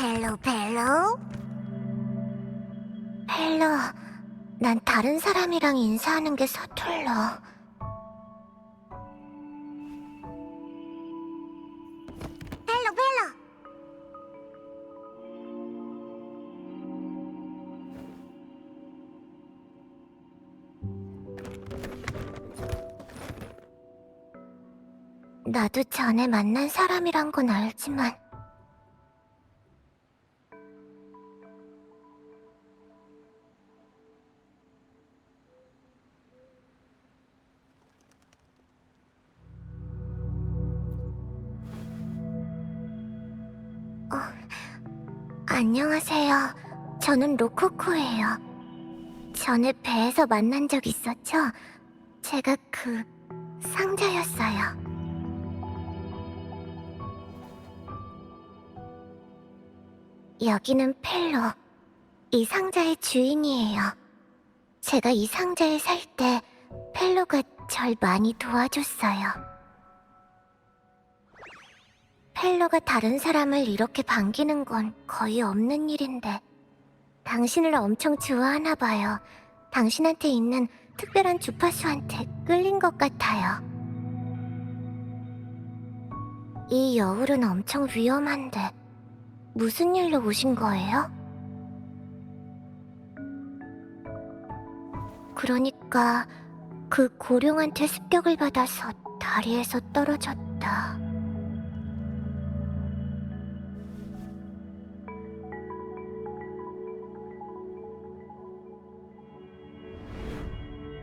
펠로? 펠로, 난 다른 사람이랑 인사하는 게 서툴러. 펠로. 나도 전에 만난 사람이란 건 알지만 안녕하세요. 저는 로코코예요. 전에 배에서 만난 적 있었죠? 제가 그 상자였어요. 여기는 펠로, 이 상자의 주인이에요. 제가 이 상자에 살 때 펠로가 절 많이 도와줬어요. 펠로가 다른 사람을 이렇게 반기는 건 거의 없는 일인데 당신을 엄청 좋아하나 봐요. 당신한테 있는 특별한 주파수한테 끌린 것 같아요. 이 여울은 엄청 위험한데 무슨 일로 오신 거예요? 그러니까 그 고룡한테 습격을 받아서 다리에서 떨어졌다.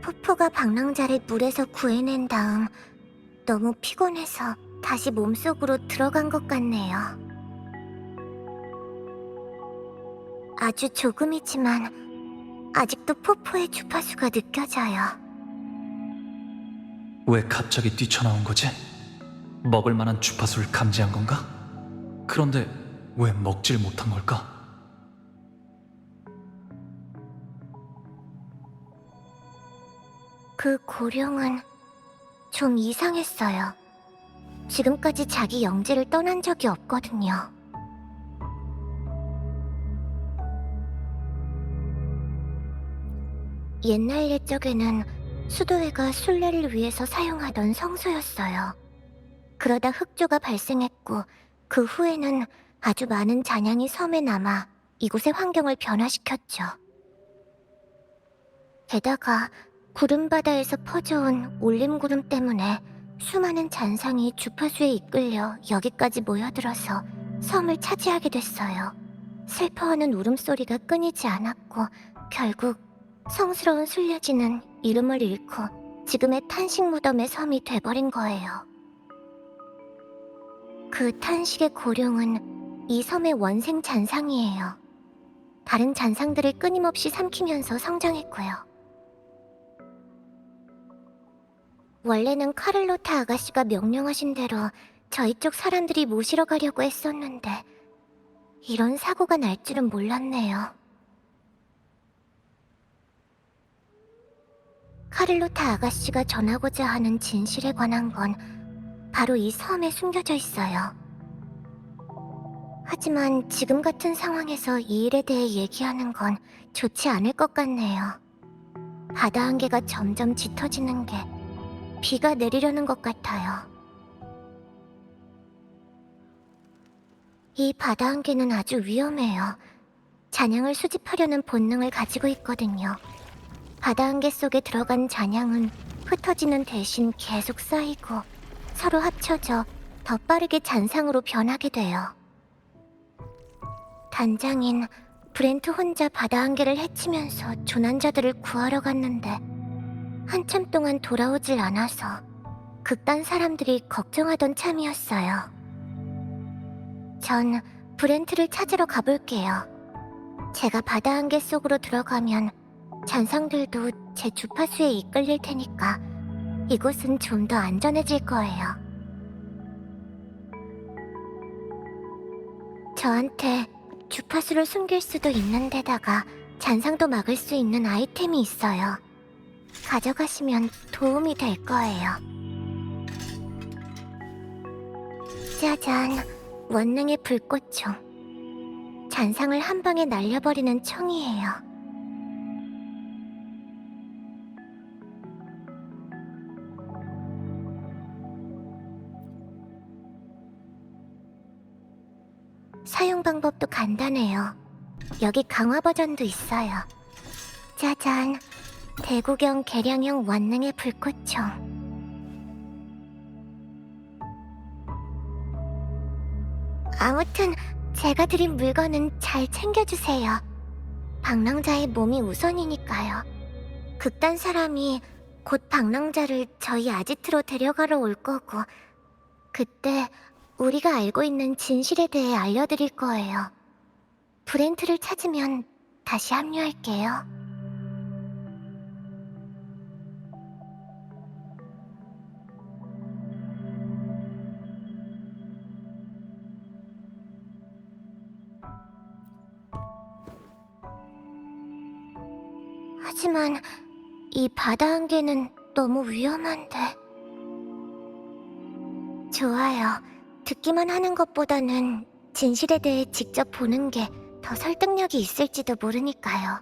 포포가 방랑자를 물에서 구해낸 다음 너무 피곤해서 다시 몸속으로 들어간 것 같네요. 아주 조금이지만 아직도 포포의 주파수가 느껴져요. 왜 갑자기 뛰쳐나온 거지? 먹을 만한 주파수를 감지한 건가? 그런데 왜 먹질 못한 걸까? 그 고룡은 좀 이상했어요. 지금까지 자기 영지를 떠난 적이 없거든요. 옛날 옛적에는 수도회가 순례를 위해서 사용하던 성소였어요. 그러다 흑조가 발생했고 그 후에는 아주 많은 잔향이 섬에 남아 이곳의 환경을 변화시켰죠. 게다가 구름바다에서 퍼져온 올림구름 때문에 수많은 잔상이 주파수에 이끌려 여기까지 모여들어서 섬을 차지하게 됐어요. 슬퍼하는 울음소리가 끊이지 않았고 결국 성스러운 순례지는 이름을 잃고 지금의 탄식 무덤의 섬이 돼버린 거예요. 그 탄식의 고룡은 이 섬의 원생 잔상이에요. 다른 잔상들을 끊임없이 삼키면서 성장했고요. 원래는 카를로타 아가씨가 명령하신 대로 저희 쪽 사람들이 모시러 가려고 했었는데 이런 사고가 날 줄은 몰랐네요. 카를로타 아가씨가 전하고자 하는 진실에 관한 건 바로 이 섬에 숨겨져 있어요. 하지만 지금 같은 상황에서 이 일에 대해 얘기하는 건 좋지 않을 것 같네요. 바다 한계가 점점 짙어지는 게 비가 내리려는 것 같아요. 이 바다 한계는 아주 위험해요. 잔향을 수집하려는 본능을 가지고 있거든요. 바다 한계 속에 들어간 잔향은 흩어지는 대신 계속 쌓이고 서로 합쳐져 더 빠르게 잔상으로 변하게 돼요. 단장인 브렌트 혼자 바다 한계를 헤치면서 조난자들을 구하러 갔는데 한참 동안 돌아오질 않아서 극단 사람들이 걱정하던 참이었어요. 전 브렌트를 찾으러 가볼게요. 제가 바다 한계 속으로 들어가면 잔상들도 제 주파수에 이끌릴 테니까 이곳은 좀 더 안전해질 거예요. 저한테 주파수를 숨길 수도 있는 데다가 잔상도 막을 수 있는 아이템이 있어요. 가져가시면 도움이 될 거예요. 짜잔, 원능의 불꽃총. 잔상을 한 방에 날려버리는 총이에요. 사용 방법도 간단해요. 여기 강화 버전도 있어요. 짜잔, 대구경 개량형 완능의 불꽃총. 아무튼 제가 드린 물건은 잘 챙겨주세요. 방랑자의 몸이 우선이니까요. 극단 사람이 곧 방랑자를 저희 아지트로 데려가러 올 거고, 그때 우리가 알고 있는 진실에 대해 알려드릴 거예요. 브렌트를 찾으면 다시 합류할게요. 하지만 이 바다 안개는 너무 위험한데. 좋아요. 듣기만 하는 것보다는 진실에 대해 직접 보는 게 더 설득력이 있을지도 모르니까요.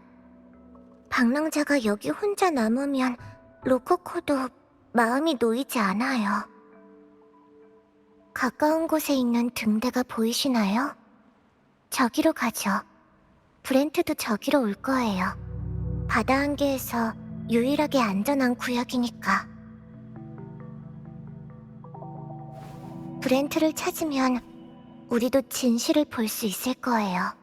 방랑자가 여기 혼자 남으면 로코코도 마음이 놓이지 않아요. 가까운 곳에 있는 등대가 보이시나요? 저기로 가죠. 브렌트도 저기로 올 거예요. 바다 안개에서 유일하게 안전한 구역이니까. 브렌트를 찾으면 우리도 진실을 볼 수 있을 거예요.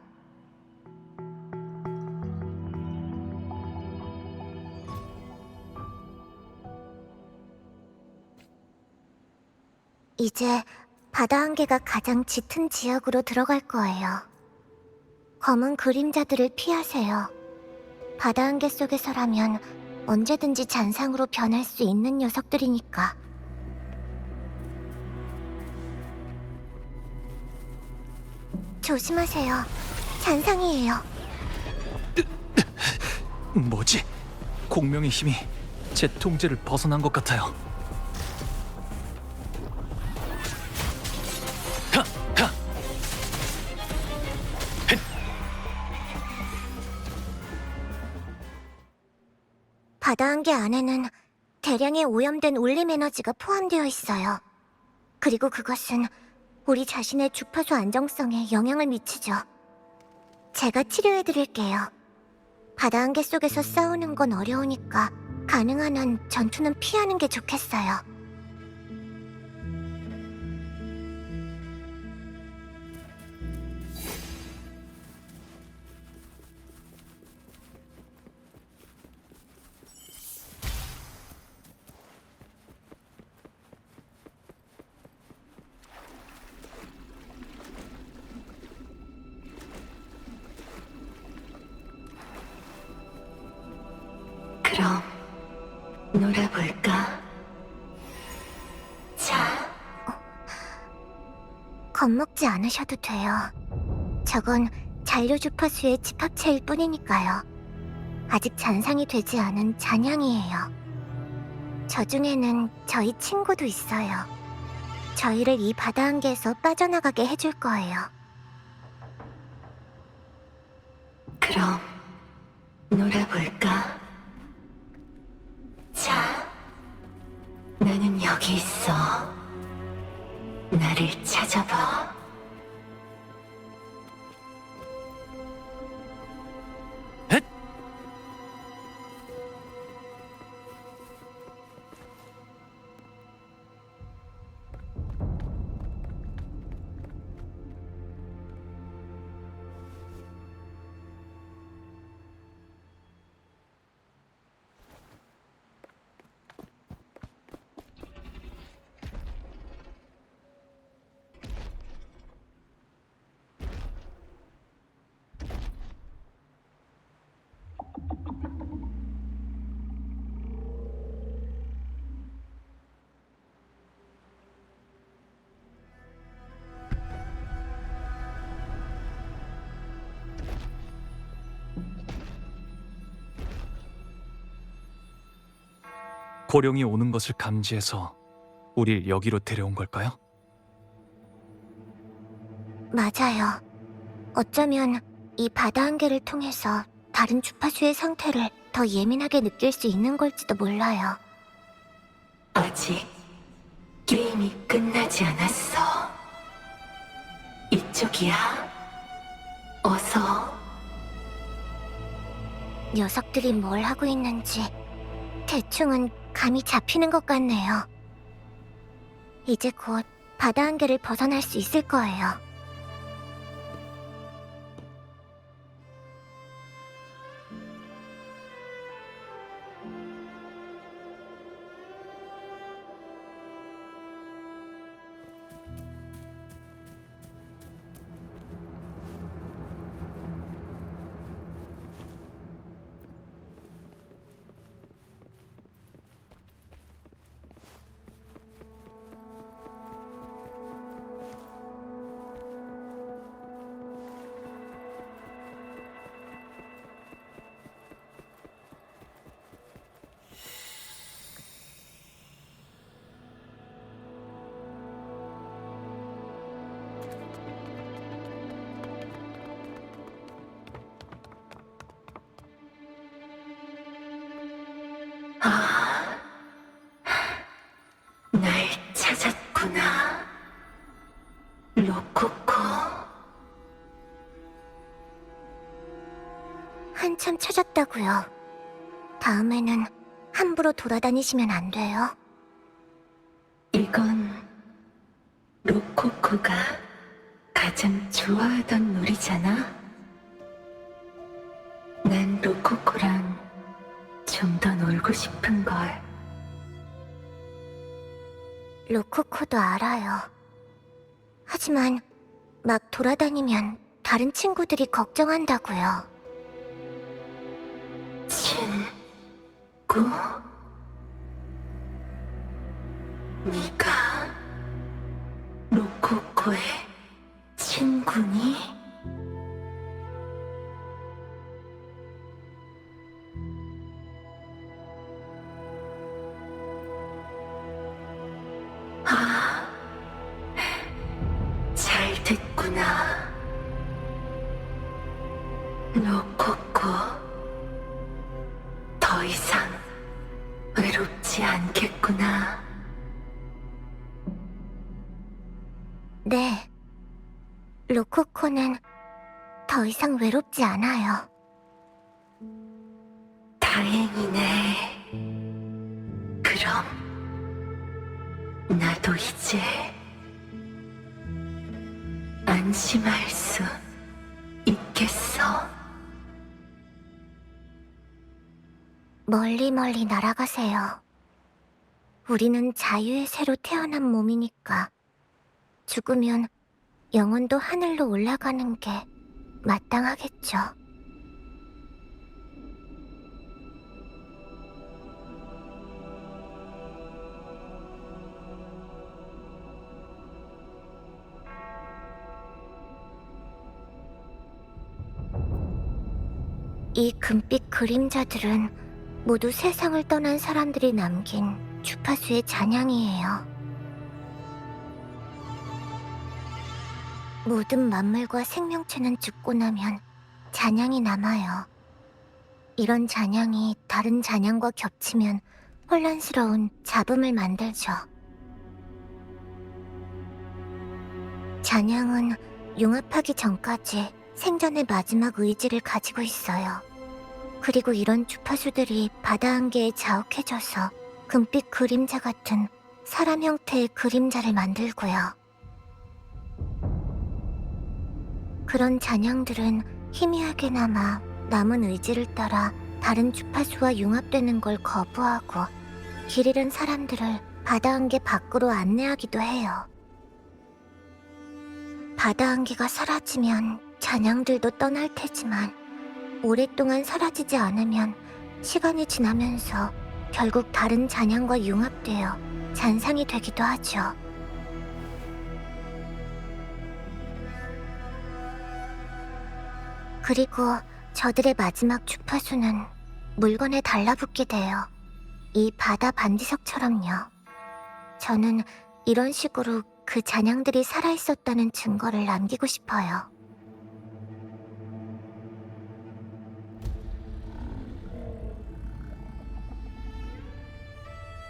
이제 바다 안개가 가장 짙은 지역으로 들어갈 거예요. 검은 그림자들을 피하세요. 바다 안개 속에서라면 언제든지 잔상으로 변할 수 있는 녀석들이니까. 조심하세요. 잔상이에요. 뭐지? 공명의 힘이 제 통제를 벗어난 것 같아요. 바다 안개 안에는 대량의 오염된 울림 에너지가 포함되어 있어요. 그리고 그것은 우리 자신의 주파수 안정성에 영향을 미치죠. 제가 치료해드릴게요. 바다 안개 속에서 싸우는 건 어려우니까 가능한 한 전투는 피하는 게 좋겠어요. 그럼 놀아볼까? 자, 겁먹지 않으셔도 돼요. 저건 잔류 주파수의 집합체일 뿐이니까요. 아직 잔상이 되지 않은 잔향이에요. 저 중에는 저희 친구도 있어요. 저희를 이 바다 안개에서 빠져나가게 해줄 거예요. 그럼 놀아볼까? 자, 나는 여기 있어. 나를 찾아봐. 헷! 고령이 오는 것을 감지해서 우릴 여기로 데려온 걸까요? 맞아요. 어쩌면 이 바다 한계를 통해서 다른 주파수의 상태를 더 예민하게 느낄 수 있는 걸지도 몰라요. 아직 게임이 끝나지 않았어. 이쪽이야. 어서. 녀석들이 뭘 하고 있는지 대충은 감이 잡히는 것 같네요. 이제 곧 바다 한계를 벗어날 수 있을 거예요. 아, 날 찾았구나. 로코코. 한참 찾았다고요. 다음에는 함부로 돌아다니시면 안 돼요. 이건 로코코가 가장 좋아하던 놀이잖아. 난 로코코랑 좀 더 놀고 싶은걸. 로코코도 알아요. 하지만 막 돌아다니면 다른 친구들이 걱정한다고요. 친구? 네가 로코코의 친구니? 아, 잘 됐구나. 로코코, 더 이상 외롭지 않겠구나. 네. 로코코는 더 이상 외롭지 않아요. 다행이네. 그럼 나도 이제 안심할 수 있겠어. 멀리 멀리 날아가세요. 우리는 자유의 새로 태어난 몸이니까 죽으면 영혼도 하늘로 올라가는 게 마땅하겠죠. 이 금빛 그림자들은 모두 세상을 떠난 사람들이 남긴 주파수의 잔향이에요. 모든 만물과 생명체는 죽고 나면 잔향이 남아요. 이런 잔향이 다른 잔향과 겹치면 혼란스러운 잡음을 만들죠. 잔향은 융합하기 전까지 생전의 마지막 의지를 가지고 있어요. 그리고 이런 주파수들이 바다 한계에 자욱해져서 금빛 그림자 같은 사람 형태의 그림자를 만들고요. 그런 잔향들은 희미하게나마 남은 의지를 따라 다른 주파수와 융합되는 걸 거부하고 길 잃은 사람들을 바다 한계 밖으로 안내하기도 해요. 바다 한계가 사라지면 잔향들도 떠날 테지만 오랫동안 사라지지 않으면 시간이 지나면서 결국 다른 잔향과 융합되어 잔상이 되기도 하죠. 그리고 저들의 마지막 주파수는 물건에 달라붙게 돼요. 이 바다 반지석처럼요. 저는 이런 식으로 그 잔향들이 살아있었다는 증거를 남기고 싶어요.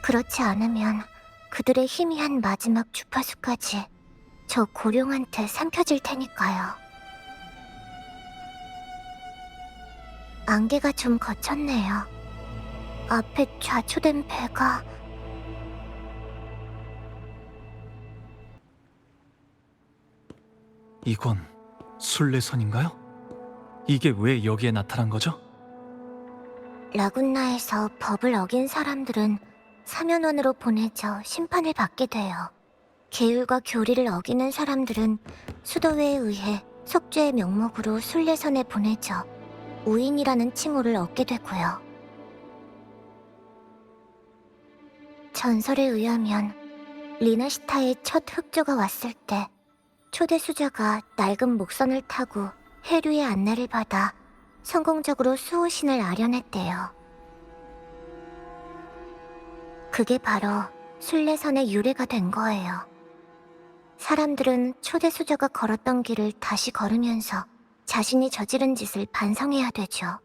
그렇지 않으면 그들의 희미한 마지막 주파수까지 저 고룡한테 삼켜질 테니까요. 안개가 좀 거쳤네요. 앞에 좌초된 배가... 이건 순례선인가요? 이게 왜 여기에 나타난 거죠? 라군나에서 법을 어긴 사람들은 사면원으로 보내져 심판을 받게 돼요. 계율과 교리를 어기는 사람들은 수도회에 의해 속죄의 명목으로 순례선에 보내져 우인이라는 칭호를 얻게 되고요. 전설에 의하면 리나시타의 첫 흑조가 왔을 때 초대 수저가 낡은 목선을 타고 해류의 안내를 받아 성공적으로 수호신을 아련했대요. 그게 바로 순례선의 유래가 된 거예요. 사람들은 초대 수저가 걸었던 길을 다시 걸으면서 자신이 저지른 짓을 반성해야 되죠.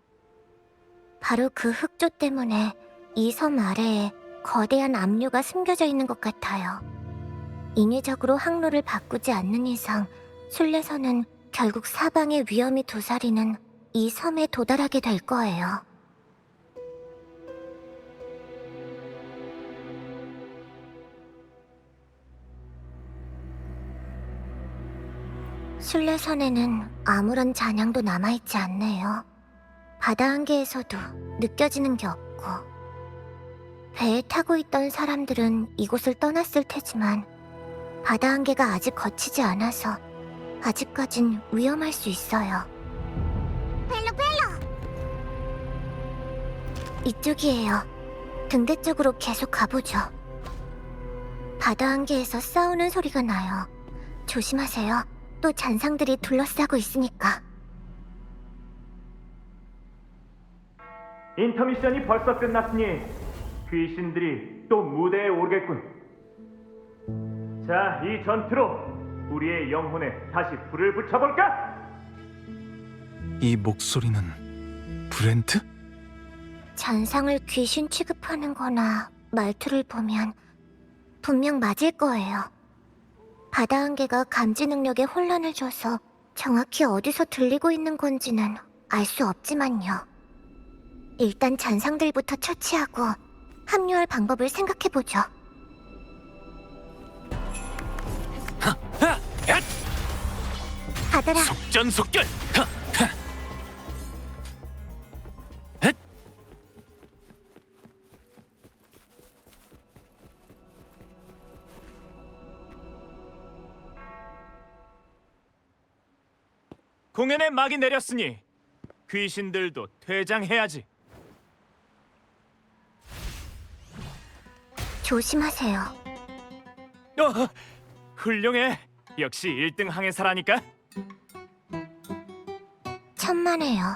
바로 그 흑조 때문에 이 섬 아래에 거대한 압류가 숨겨져 있는 것 같아요. 인위적으로 항로를 바꾸지 않는 이상 순례선은 결국 사방의 위험이 도사리는 이 섬에 도달하게 될 거예요. 순례선에는 아무런 잔향도 남아있지 않네요. 바다 한계에서도 느껴지는 게 없고, 배에 타고 있던 사람들은 이곳을 떠났을 테지만 바다 한계가 아직 거치지 않아서 아직까진 위험할 수 있어요. 벨로! 이쪽이에요. 등대 쪽으로 계속 가보죠. 바다 한계에서 싸우는 소리가 나요. 조심하세요. 또 잔상들이 둘러싸고 있으니까. 인터미션이 벌써 끝났으니 귀신들이 또 무대에 오르겠군. 자, 이 전투로 우리의 영혼에 다시 불을 붙여볼까? 이 목소리는 브렌트? 잔상을 귀신 취급하는 거나 말투를 보면 분명 맞을 거예요. 바다 한계가 감지 능력에 혼란을 줘서 정확히 어디서 들리고 있는 건지는 알 수 없지만요. 일단 잔상들부터 처치하고 합류할 방법을 생각해보죠. 받아라. 속전속결! 공연의 막이 내렸으니 귀신들도 퇴장해야지. 조심하세요. 훌륭해. 역시 1등 항해사라니까. 천만에요.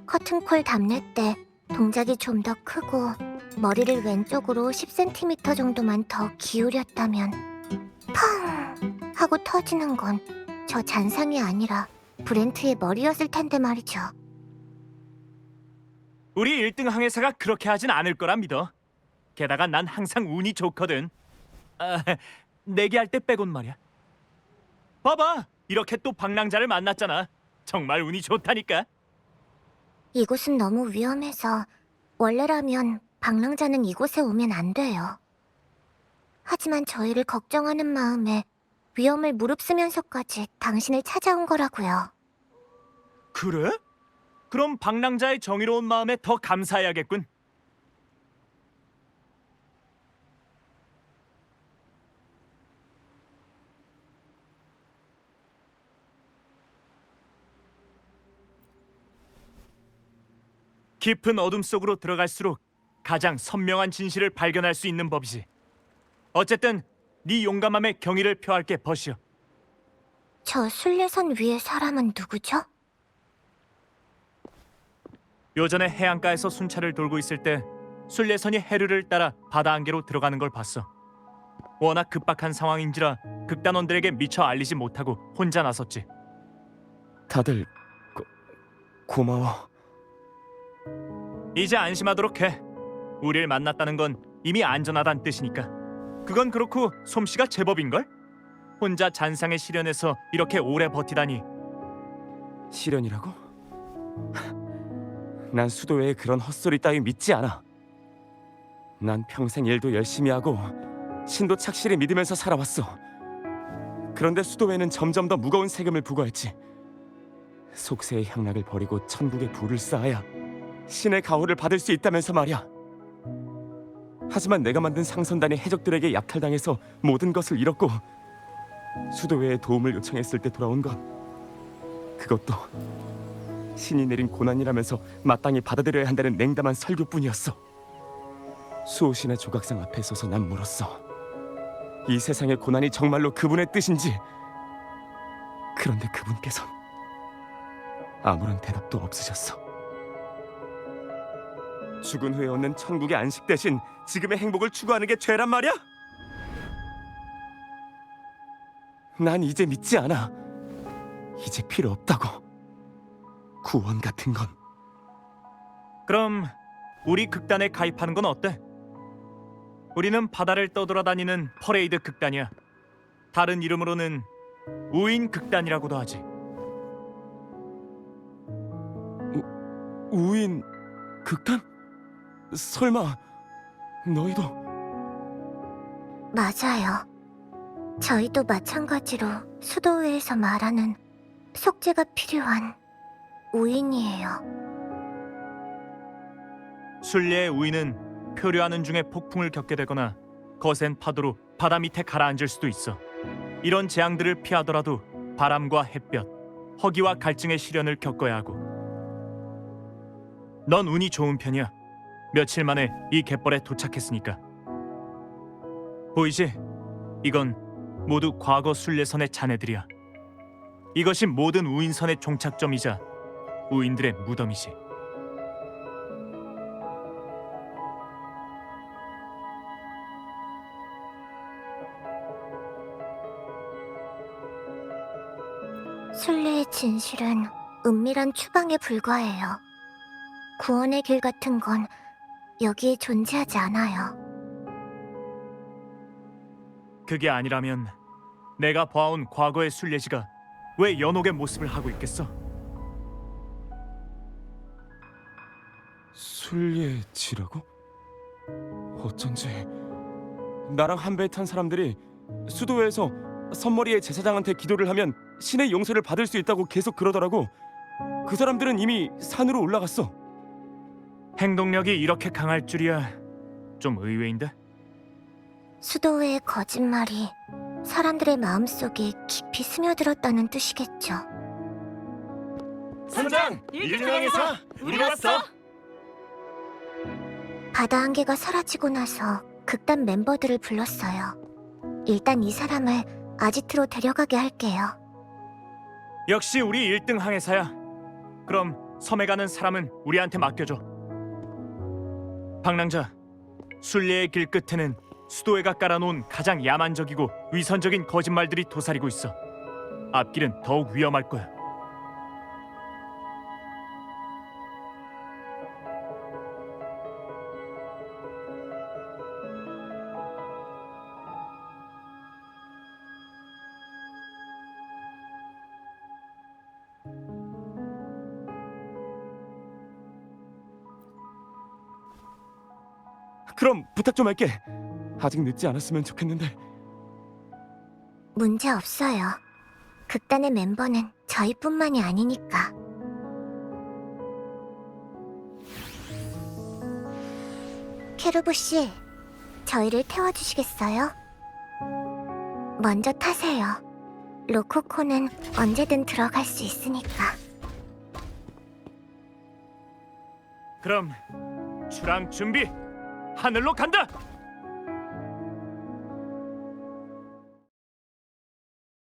커튼콜 답례 때 동작이 좀 더 크고 머리를 왼쪽으로 10cm 정도만 더 기울였다면 펑! 하고 터지는 건 저 잔상이 아니라 브렌트의 머리였을 텐데 말이죠. 우리 1등 항해사가 그렇게 하진 않을 거라 믿어. 게다가 난 항상 운이 좋거든. 내기할 때 빼곤 말이야. 봐봐, 이렇게 또 방랑자를 만났잖아. 정말 운이 좋다니까. 이곳은 너무 위험해서 원래라면 방랑자는 이곳에 오면 안 돼요. 하지만 저희를 걱정하는 마음에 위험을 무릅쓰면서까지 당신을 찾아온 거라고요. 그래? 그럼 방랑자의 정의로운 마음에 더 감사해야겠군. 깊은 어둠 속으로 들어갈수록 가장 선명한 진실을 발견할 수 있는 법이지. 어쨌든 네 용감함에 경의를 표할게, 버시오. 저 순례선 위의 사람은 누구죠? 요전에 해안가에서 순찰을 돌고 있을 때 순례선이 해류를 따라 바다 안개로 들어가는 걸 봤어. 워낙 급박한 상황인지라 극단원들에게 미처 알리지 못하고 혼자 나섰지. 다들 고마워. 이제 안심하도록 해. 우릴 만났다는 건 이미 안전하단 뜻이니까. 그건 그렇고 솜씨가 제법인걸? 혼자 잔상의 시련에서 이렇게 오래 버티다니. 시련이라고? 난 수도회의 그런 헛소리 따위 믿지 않아. 난 평생 일도 열심히 하고 신도 착실히 믿으면서 살아왔어. 그런데 수도회는 점점 더 무거운 세금을 부과했지. 속세의 향락을 버리고 천국의 부를 쌓아야 신의 가호를 받을 수 있다면서 말이야. 하지만 내가 만든 상선단이 해적들에게 약탈당해서 모든 것을 잃었고 수도회에 도움을 요청했을 때 돌아온 건 그것도 신이 내린 고난이라면서 마땅히 받아들여야 한다는 냉담한 설교뿐이었어. 수호신의 조각상 앞에 서서 난 물었어. 이 세상의 고난이 정말로 그분의 뜻인지. 그런데 그분께선 아무런 대답도 없으셨어. 죽은 후에 얻는 천국의 안식 대신 지금의 행복을 추구하는 게 죄란 말이야? 난 이제 믿지 않아. 이제 필요 없다고. 구원 같은 건. 그럼 우리 극단에 가입하는 건 어때? 우리는 바다를 떠돌아다니는 퍼레이드 극단이야. 다른 이름으로는 우인 극단이라고도 하지. 우인 극단? 설마 너희도? 맞아요. 저희도 마찬가지로 수도회에서 말하는 속죄가 필요한 우인이에요. 순례의 우인은 표류하는 중에 폭풍을 겪게 되거나 거센 파도로 바다 밑에 가라앉을 수도 있어. 이런 재앙들을 피하더라도 바람과 햇볕, 허기와 갈증의 시련을 겪어야 하고. 넌 운이 좋은 편이야. 며칠 만에 이 갯벌에 도착했으니까. 보이지? 이건 모두 과거 순례선의 자네들이야. 이것이 모든 우인선의 종착점이자 우인들의 무덤이지. 순례의 진실은 은밀한 추방에 불과해요. 구원의 길 같은 건 여기에 존재하지 않아요. 그게 아니라면 내가 봐온 과거의 순례지가 왜 연옥의 모습을 하고 있겠어? 순례지라고? 어쩐지 나랑 한 배에 탄 사람들이 수도회에서 선머리의 제사장한테 기도를 하면 신의 용서를 받을 수 있다고 계속 그러더라고. 그 사람들은 이미 산으로 올라갔어. 행동력이 이렇게 강할 줄이야. 좀 의외인데? 수도회의 거짓말이 사람들의 마음속에 깊이 스며들었다는 뜻이겠죠. 선장! 1등항에서 우리 왔어! 바다 한계가 사라지고 나서 극단 멤버들을 불렀어요. 일단 이 사람을 아지트로 데려가게 할게요. 역시 우리 1등 항해사야. 그럼 섬에 가는 사람은 우리한테 맡겨줘. 방랑자, 순례의 길 끝에는 수도회가 깔아놓은 가장 야만적이고 위선적인 거짓말들이 도사리고 있어. 앞길은 더욱 위험할 거야. 그럼 부탁 좀 할게. 아직 늦지 않았으면 좋겠는데. 문제 없어요. 극단의 멤버는 저희뿐만이 아니니까. 케루브 씨, 저희를 태워주시겠어요? 먼저 타세요. 로코코는 언제든 들어갈 수 있으니까. 그럼 출항 준비! 하늘로 간다!